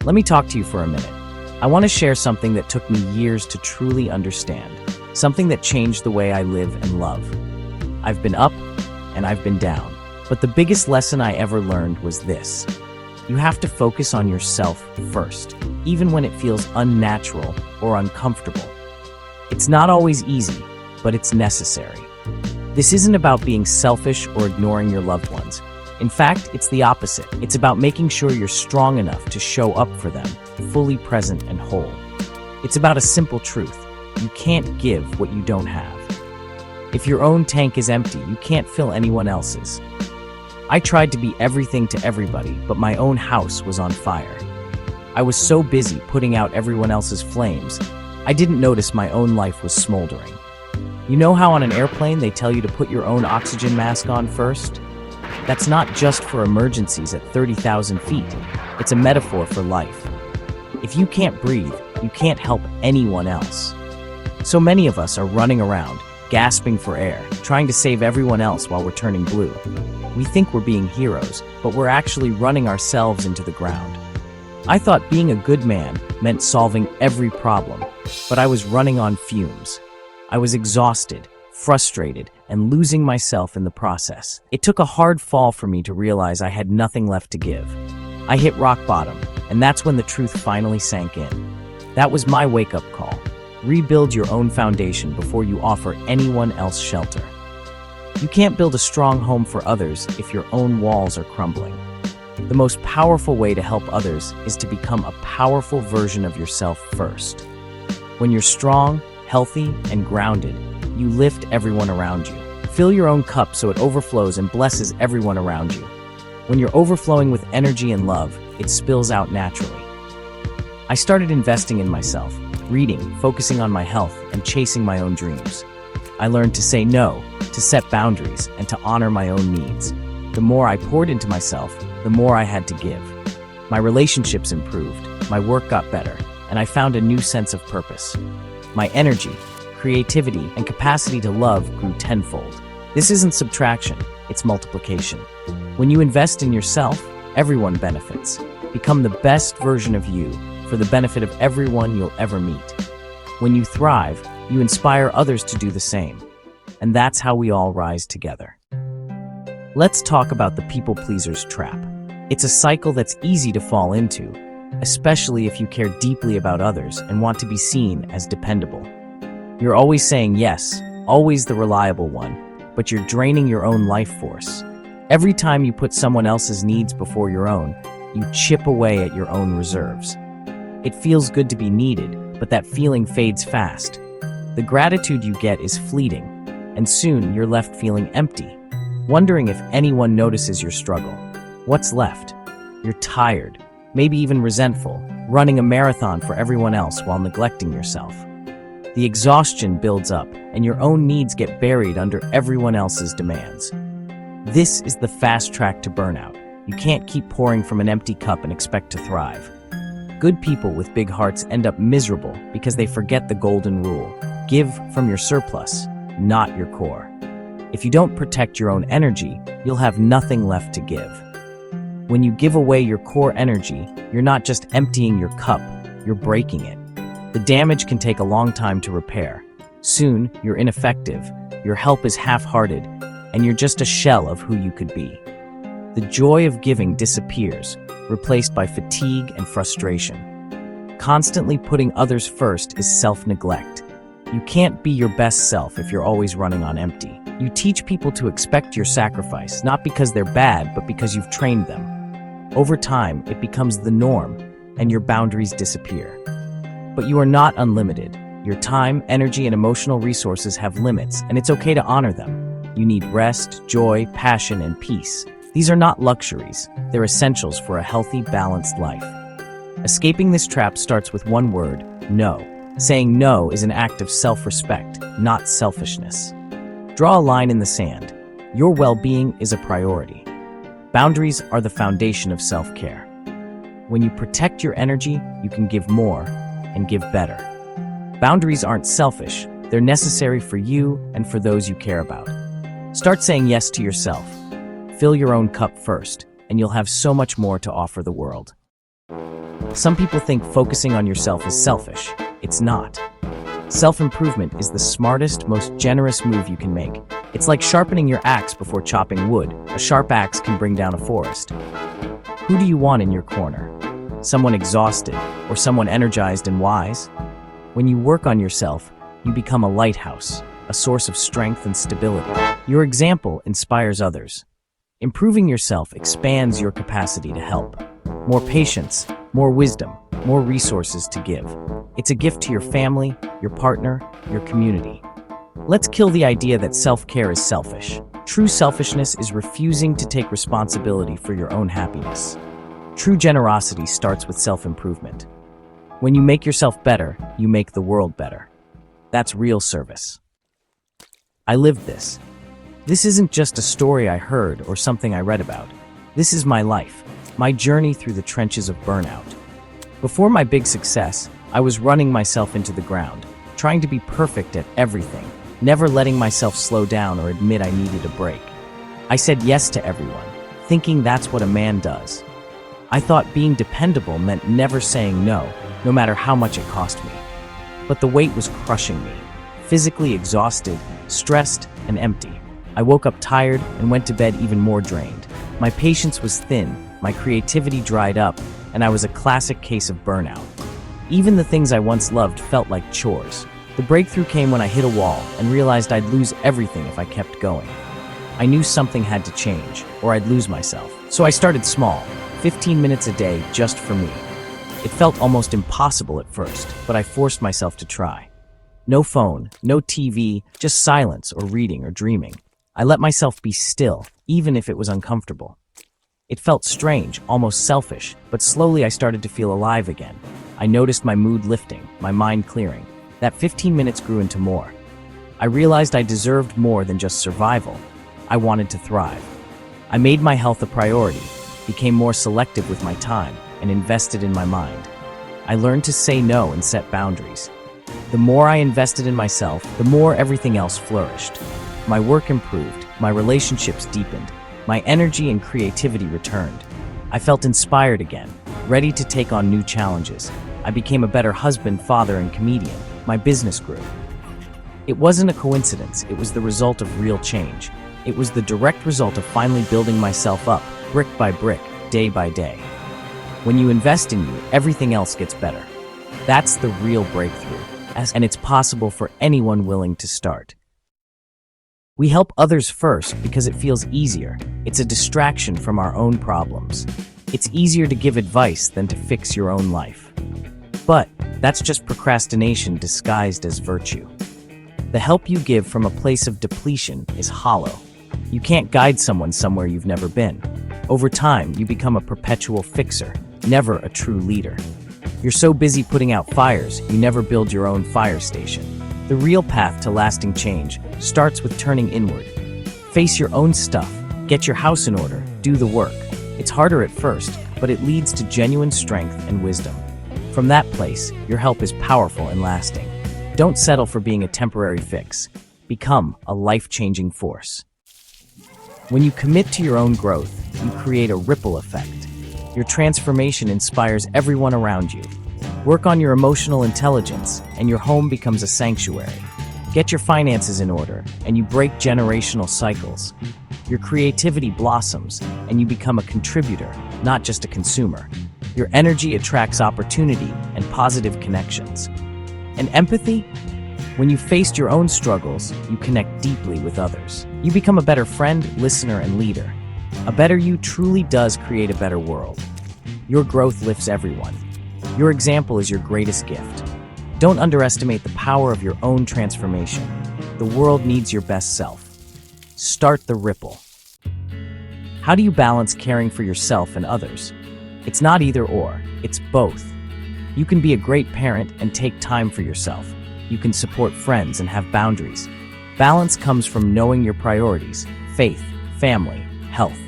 Let me talk to you for a minute. I want to share something that took me years to truly understand, something that changed the way I live and love. I've been up and I've been down, but the biggest lesson I ever learned was this. You have to focus on yourself first, even when it feels unnatural or uncomfortable. It's not always easy, but it's necessary. This isn't about being selfish or ignoring your loved ones. In fact, it's the opposite. It's about making sure you're strong enough to show up for them, fully present and whole. It's about a simple truth. You can't give what you don't have. If your own tank is empty, you can't fill anyone else's. I tried to be everything to everybody, but my own house was on fire. I was so busy putting out everyone else's flames, I didn't notice my own life was smoldering. You know how on an airplane they tell you to put your own oxygen mask on first? That's not just for emergencies at 30,000 feet. It's a metaphor for life. If you can't breathe, you can't help anyone else. So many of us are running around, gasping for air, trying to save everyone else while we're turning blue. We think we're being heroes, but we're actually running ourselves into the ground. I thought being a good man meant solving every problem, but I was running on fumes. I was exhausted, frustrated, and losing myself in the process. It took a hard fall for me to realize I had nothing left to give. I hit rock bottom, and that's when the truth finally sank in. That was my wake-up call. Rebuild your own foundation before you offer anyone else shelter. You can't build a strong home for others if your own walls are crumbling. The most powerful way to help others is to become a powerful version of yourself first. When you're strong, healthy, and grounded, you lift everyone around you. Fill your own cup so it overflows and blesses everyone around you. When you're overflowing with energy and love, it spills out naturally. I started investing in myself, reading, focusing on my health, and chasing my own dreams. I learned to say no, to set boundaries, and to honor my own needs. The more I poured into myself, the more I had to give. My relationships improved, my work got better, and I found a new sense of purpose. My energy, creativity, and capacity to love grew tenfold. This isn't subtraction, it's multiplication. When you invest in yourself, everyone benefits. Become the best version of you for the benefit of everyone you'll ever meet. When you thrive, you inspire others to do the same. And that's how we all rise together. Let's talk about the people pleaser's trap. It's a cycle that's easy to fall into, especially if you care deeply about others and want to be seen as dependable. You're always saying yes, always the reliable one, but you're draining your own life force. Every time you put someone else's needs before your own, you chip away at your own reserves. It feels good to be needed, but that feeling fades fast. The gratitude you get is fleeting, and soon you're left feeling empty, wondering if anyone notices your struggle. What's left? You're tired, maybe even resentful, running a marathon for everyone else while neglecting yourself. The exhaustion builds up, and your own needs get buried under everyone else's demands. This is the fast track to burnout. You can't keep pouring from an empty cup and expect to thrive. Good people with big hearts end up miserable because they forget the golden rule. Give from your surplus, not your core. If you don't protect your own energy, you'll have nothing left to give. When you give away your core energy, you're not just emptying your cup, you're breaking it. The damage can take a long time to repair. Soon, you're ineffective, your help is half-hearted, and you're just a shell of who you could be. The joy of giving disappears, replaced by fatigue and frustration. Constantly putting others first is self-neglect. You can't be your best self if you're always running on empty. You teach people to expect your sacrifice, not because they're bad, but because you've trained them. Over time, it becomes the norm, and your boundaries disappear. But you are not unlimited. Your time, energy, and emotional resources have limits, and it's okay to honor them. You need rest, joy, passion, and peace. These are not luxuries. They're essentials for a healthy, balanced life. Escaping this trap starts with one word: no. Saying no is an act of self-respect, not selfishness. Draw a line in the sand. Your well-being is a priority. Boundaries are the foundation of self-care. When you protect your energy, you can give more and give better. Boundaries aren't selfish. They're necessary for you and for those you care about. Start saying yes to yourself. Fill your own cup first, and you'll have so much more to offer the world. Some people think focusing on yourself is selfish. It's not. Self-improvement is the smartest, most generous move you can make. It's like sharpening your axe before chopping wood. A sharp axe can bring down a forest. Who do you want in your corner? Someone exhausted or someone energized and wise? When you work on yourself, you become a lighthouse, a source of strength and stability. Your example inspires others. Improving yourself expands your capacity to help. More patience, more wisdom, more resources to give. It's a gift to your family, your partner, your community. Let's kill the idea that self-care is selfish. True selfishness is refusing to take responsibility for your own happiness. True generosity starts with self-improvement. When you make yourself better, you make the world better. That's real service. I lived this. This isn't just a story I heard or something I read about. This is my life, my journey through the trenches of burnout. Before my big success, I was running myself into the ground, trying to be perfect at everything, never letting myself slow down or admit I needed a break. I said yes to everyone, thinking that's what a man does. I thought being dependable meant never saying no, no matter how much it cost me. But the weight was crushing me, physically exhausted, stressed, and empty. I woke up tired and went to bed even more drained. My patience was thin, my creativity dried up, and I was a classic case of burnout. Even the things I once loved felt like chores. The breakthrough came when I hit a wall and realized I'd lose everything if I kept going. I knew something had to change, or I'd lose myself. So I started small, 15 minutes a day just for me. It felt almost impossible at first, but I forced myself to try. No phone, no TV, just silence or reading or dreaming. I let myself be still, even if it was uncomfortable. It felt strange, almost selfish, but slowly I started to feel alive again. I noticed my mood lifting, my mind clearing. That 15 minutes grew into more. I realized I deserved more than just survival. I wanted to thrive. I made my health a priority, became more selective with my time, and invested in my mind. I learned to say no and set boundaries. The more I invested in myself, the more everything else flourished. My work improved, my relationships deepened, my energy and creativity returned. I felt inspired again, ready to take on new challenges. I became a better husband, father, and comedian. My business grew. It wasn't a coincidence, it was the result of real change. It was the direct result of finally building myself up, brick by brick, day by day. When you invest in you, everything else gets better. That's the real breakthrough, and it's possible for anyone willing to start. We help others first because it feels easier. It's a distraction from our own problems. It's easier to give advice than to fix your own life. But that's just procrastination disguised as virtue. The help you give from a place of depletion is hollow. You can't guide someone somewhere you've never been. Over time, you become a perpetual fixer, never a true leader. You're so busy putting out fires, you never build your own fire station. The real path to lasting change starts with turning inward. Face your own stuff, get your house in order, do the work. It's harder at first, but it leads to genuine strength and wisdom. From that place, your help is powerful and lasting. Don't settle for being a temporary fix. Become a life-changing force. When you commit to your own growth, you create a ripple effect. Your transformation inspires everyone around you. Work on your emotional intelligence, and your home becomes a sanctuary. Get your finances in order, and you break generational cycles. Your creativity blossoms, and you become a contributor, not just a consumer. Your energy attracts opportunity and positive connections. And empathy? When you faced your own struggles, you connect deeply with others. You become a better friend, listener, and leader. A better you truly does create a better world. Your growth lifts everyone. Your example is your greatest gift. Don't underestimate the power of your own transformation. The world needs your best self. Start the ripple. How do you balance caring for yourself and others? It's not either or, it's both. You can be a great parent and take time for yourself. You can support friends and have boundaries. Balance comes from knowing your priorities: faith, family, health.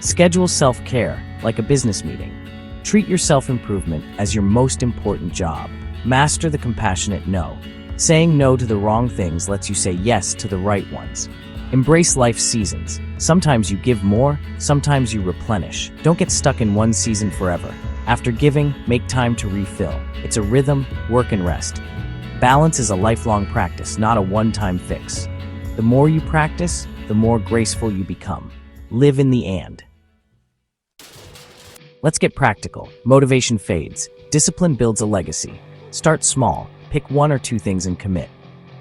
Schedule self-care like a business meeting. Treat your self-improvement as your most important job. Master the compassionate no. Saying no to the wrong things lets you say yes to the right ones. Embrace life's seasons. Sometimes you give more, sometimes you replenish. Don't get stuck in one season forever. After giving, make time to refill. It's a rhythm, work and rest. Balance is a lifelong practice, not a one-time fix. The more you practice, the more graceful you become. Live in the and. Let's get practical. Motivation fades. Discipline builds a legacy. Start small. Pick 1 or 2 things and commit.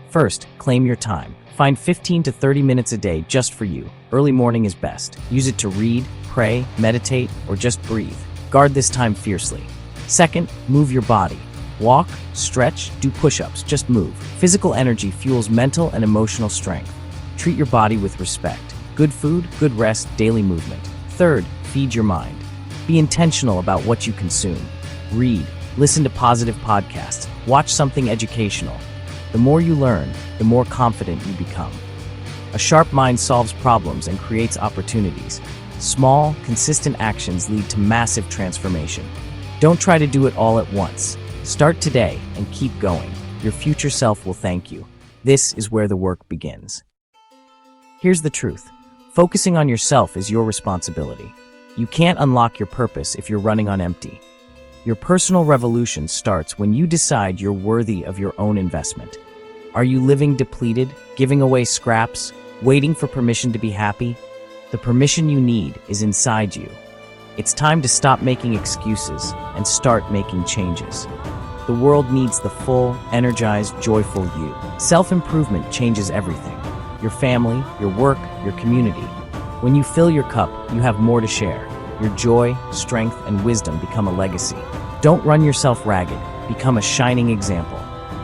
First, claim your time. Find 15 to 30 minutes a day just for you. Early morning is best. Use it to read, pray, meditate, or just breathe. Guard this time fiercely. Second, move your body. Walk, stretch, do push-ups, just move. Physical energy fuels mental and emotional strength. Treat your body with respect. Good food, good rest, daily movement. Third, feed your mind. Be intentional about what you consume. Read, listen to positive podcasts, watch something educational. The more you learn, the more confident you become. A sharp mind solves problems and creates opportunities. Small, consistent actions lead to massive transformation. Don't try to do it all at once. Start today and keep going. Your future self will thank you. This is where the work begins. Here's the truth. Focusing on yourself is your responsibility. You can't unlock your purpose if you're running on empty. Your personal revolution starts when you decide you're worthy of your own investment. Are you living depleted, giving away scraps, waiting for permission to be happy? The permission you need is inside you. It's time to stop making excuses and start making changes. The world needs the full, energized, joyful you. Self-improvement changes everything. Your family, your work, your community. When you fill your cup, you have more to share. Your joy, strength, and wisdom become a legacy. Don't run yourself ragged. Become a shining example.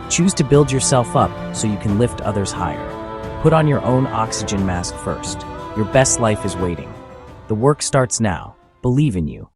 Choose to build yourself up so you can lift others higher. Put on your own oxygen mask first. Your best life is waiting. The work starts now. Believe in you.